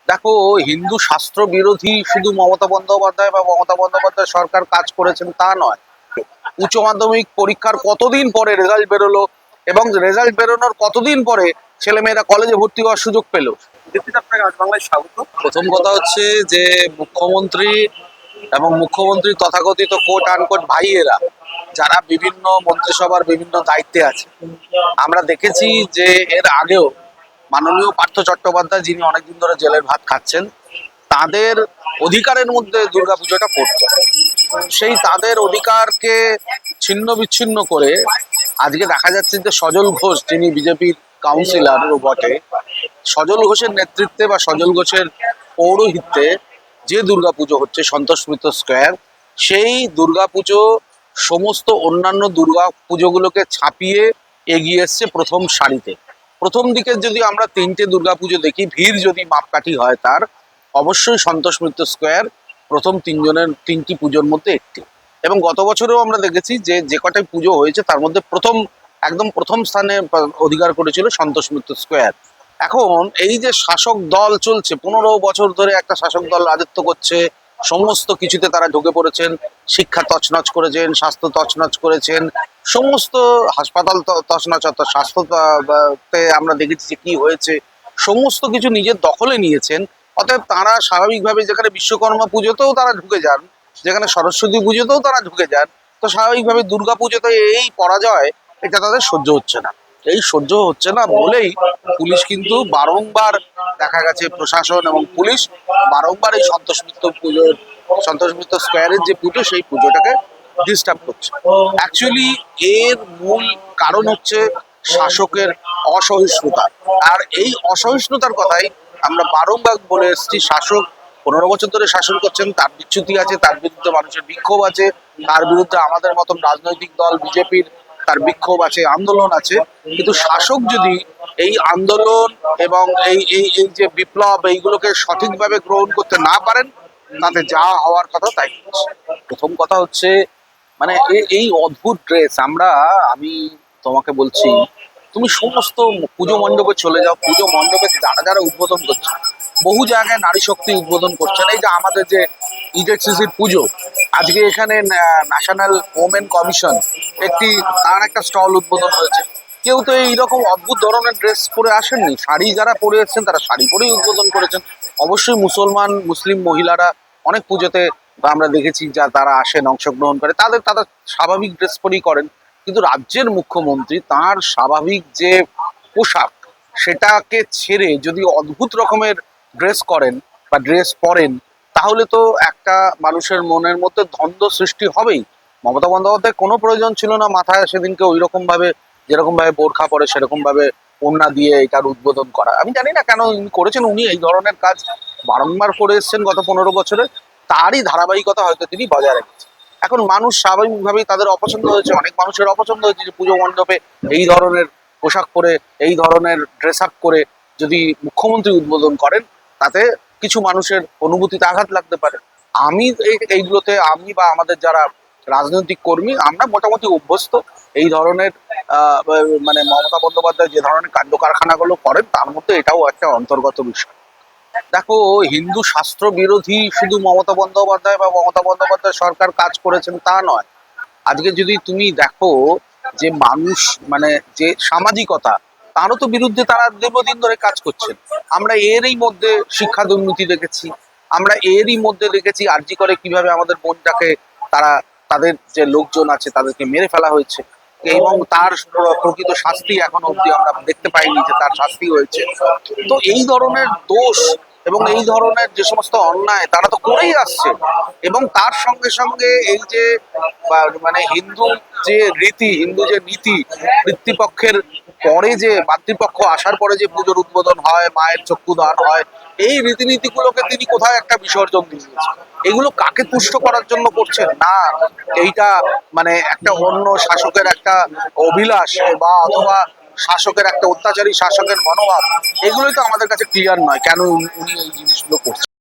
দেখো, হিন্দু শাস্ত্র বিরোধী শুধু মমতা বন্দ্যোপাধ্যায় বা মমতা বন্দ্যোপাধ্যায় সরকার কাজ করেছেন তা নয়। উচ্চ মাধ্যমিক পরীক্ষার কতদিন পরে রেজাল্ট বেরোলো এবং রেজাল্ট বেরোনোর কতদিন পরে ছেলেমেয়েরা কলেজে ভর্তি হওয়ার সুযোগ পেল। আপনাকে আজ বাংলায় স্বাগত। প্রথম কথা হচ্ছে যে মুখ্যমন্ত্রী এবং মুখ্যমন্ত্রীর তথাকথিত কোট আনকোট ভাইয়েরা যারা বিভিন্ন মন্ত্রিসভার বিভিন্ন দায়িত্বে আছে, আমরা দেখেছি যে এর আগেও মাননীয় পার্থ চট্টোপাধ্যায়, যিনি অনেকদিন ধরে জেলের ভাত খাচ্ছেন, তাদের অধিকারের মধ্যে দুর্গাপুজোটা পড়তো। সেই তাদের অধিকারকে ছিন্ন বিচ্ছিন্ন করে আজকে দেখা যাচ্ছে যে সজল ঘোষ, যিনি বিজেপির কাউন্সিলরও বটে, সজল ঘোষের নেতৃত্বে বা সজল ঘোষের পৌরোহিত্যে যে দুর্গাপুজো হচ্ছে সন্তোষ মিত্র স্কোয়ার, সেই দুর্গাপুজো সমস্ত অন্যান্য দুর্গা পুজোগুলোকে ছাপিয়ে এগিয়ে এসছে প্রথম সারিতে। প্রথম দিকে যদি আমরা তিনটে দুর্গাপুজো দেখি, ভিড় যদি মাপকাঠি হয় তার, অবশ্যই সন্তোষ মিত্র স্কোয়ার প্রথম তিনটি পুজোর মধ্যে একটি। এবং গত বছরেও আমরা দেখেছি যে যে কটাই পুজো হয়েছে তার মধ্যে একদম প্রথম স্থানে অধিকার করেছিল সন্তোষ মিত্র স্কোয়ার। এখন এই যে শাসক দল চলছে, 15 বছর ধরে একটা শাসক দল রাজত্ব করছে, সমস্ত কিছুতে তারা ঢুকে পড়েছেন, শিক্ষা তছনছ করেছেন, স্বাস্থ্য তছনছ করেছেন, সমস্ত হাসপাতাল তছনছ, অর্থাৎ স্বাস্থ্যতে আমরা দেখেছি যে কি হয়েছে, সমস্ত কিছু নিজের দখলে নিয়েছেন। অতএব তারা স্বাভাবিকভাবে যেখানে বিশ্বকর্মা পুজোতেও তারা ঢুকে যান, যেখানে সরস্বতী পুজোতেও তারা ঢুকে যান, তো স্বাভাবিকভাবে দুর্গা পুজোতে এই পরাজয় এটা তাদের সহ্য হচ্ছে না। এই সহ্য হচ্ছে না বলেই পুলিশ কিন্তু বারংবার, দেখা গেছে প্রশাসন এবং পুলিশ বারংবার এই সন্তোষ মিত্র স্কোয়ারের যে পুজো, সেই পুজোটাকে ডিস্টার্ব করছে। অ্যাকচুয়ালি এর মূল কারণ হচ্ছে শাসকের অসহিষ্ণুতা। আর এই অসহিষ্ণুতার কথাই আমরা বারংবার বলে এসেছি। শাসক 15 বছর ধরে শাসন করছেন, তার বিচ্যুতি আছে, তার বিরুদ্ধে মানুষের বিক্ষোভ আছে, তার বিরুদ্ধে আমাদের মতন রাজনৈতিক দল বিজেপির তার বিক্ষোভ আছে, আন্দোলন আছে। কিন্তু শাসক যদি এই আন্দোলন এবং এই এই এই যে বিপ্লব, এইগুলোকে সঠিকভাবে গ্রহণ করতে না পারেন, তাতে যা হওয়ার কথা তাই হচ্ছে। প্রথম কথা হচ্ছে মানে এই অদ্ভুত ড্রেস, আমি তোমাকে বলছি, তুমি সমস্ত পুজো মণ্ডপে চলে যাও, পুজো মণ্ডপে যারা যারা উদ্বোধন করছে, বহু জায়গায় নারী শক্তি উদ্বোধন করছেন। এই যে আমাদের যে ইজেডসিসির পুজো, আজকে এখানে ন্যাশনাল ওমেন কমিশন তার একটা স্টল উদ্বোধন হয়েছে। কেউ তো এইরকম অদ্ভুত ধরনের ড্রেস পরে আসেননি, শাড়ি যারা পরে এসেছেন তারা শাড়ি পরেই উদ্বোধন করেছেন। অবশ্যই মুসলিম মহিলারা অনেক পুজোতে আমরা দেখেছি যা তারা আসেন, অংশগ্রহণ করে, তাদের স্বাভাবিক ড্রেস পরেই করেন। কিন্তু রাজ্যের মুখ্যমন্ত্রী তার স্বাভাবিক যে পোশাক, সেটাকে ছেড়ে যদি অদ্ভুত রকমের ড্রেস করেন বা ড্রেস পরেন, তাহলে তো একটা মানুষের মনের মধ্যে দ্বন্দ্ব সৃষ্টি হবেই। মমতা বন্দ্যোপাধ্যায় কোনো প্রয়োজন ছিল না মাথায় সেদিনকে ওই রকম ভাবে, যেরকম ভাবে বোরখা পরে সেরকম ভাবে ওড়না দিয়ে এটার উদ্বোধন করা। আমি জানি না কেন উনি করেছেন, উনি এই ধরনের কাজ বারংবার করে এসেছেন গত 15 বছরে, তারই ধারাবাহিকতা হয়তো তিনি বজায় রেখেছেন। এখন মানুষ স্বাভাবিকভাবেই তাদের অপছন্দ হয়েছে, অনেক মানুষের অপছন্দ হয়েছে যে পুজো মণ্ডপে এই ধরনের পোশাক পরে, এই ধরনের ড্রেস আপ করে যদি মুখ্যমন্ত্রী উদ্বোধন করেন, তাতে কিছু মানুষের অনুভূতিতে আঘাত লাগতে পারে। এইগুলোতে আমি বা আমাদের যারা রাজনৈতিক কর্মী, আমরা মোটামুটি অভ্যস্ত। এই ধরনের মানে মমতা বন্দ্যোপাধ্যায় যে ধরনের কাণ্ড কারখানাগুলো করেন, তার মধ্যে এটাও একটা অন্তর্গত বিষয়। দেখো, হিন্দু শাস্ত্র বিরোধী শুধু মমতা বন্দ্যোপাধ্যায় বা মমতা বন্দ্যোপাধ্যায় সরকার কাজ করেছেন তা নয়। আজকে যদি তুমি দেখো যে মানুষ, মানে যে সামাজিকতা, তারও তো বিরুদ্ধে তারা দীর্ঘদিন ধরে কাজ করছেন। আমরা এরই মধ্যে শিক্ষা দুর্নীতি দেখেছি, আমরা এরই মধ্যে দেখেছি আরজি করে কিভাবে আমাদের বোনটাকে তাদের যে লোকজন আছে তাদেরকে মেরে ফেলা হয়েছে, এবং তার প্রকৃত শাস্তি এখনো অব্দি আমরা দেখতে পাইনি যে তার শাস্তি হয়েছে। তো এই ধরনের দোষ এবং এই ধরনের যে সমস্ত অন্যায় তারা তো করেই আসছে। এবং তার সঙ্গে সঙ্গে এই যে মানে হিন্দু যে রীতি, হিন্দু যে নীতি, পিতৃপক্ষের পরে যে মাতৃপক্ষ আসার পরে যে পুজোর উদ্বোধন হয়, মায়ের চক্ষুদান হয়, এই রীতিনীতিগুলোকে তিনি কোথায় একটা বিসর্জন দিয়ে দিয়েছেন। এগুলো কাকে তুষ্ট করার জন্য করছেন না, এইটা মানে একটা অন্য শাসকের একটা অভিলাষ বা অথবা শাসকের একটা অত্যাচারী শাসকের মনোভাব, এগুলোই তো আমাদের কাছে ক্লিয়ার নয় কেন উনি এই জিনিসগুলো করছেন।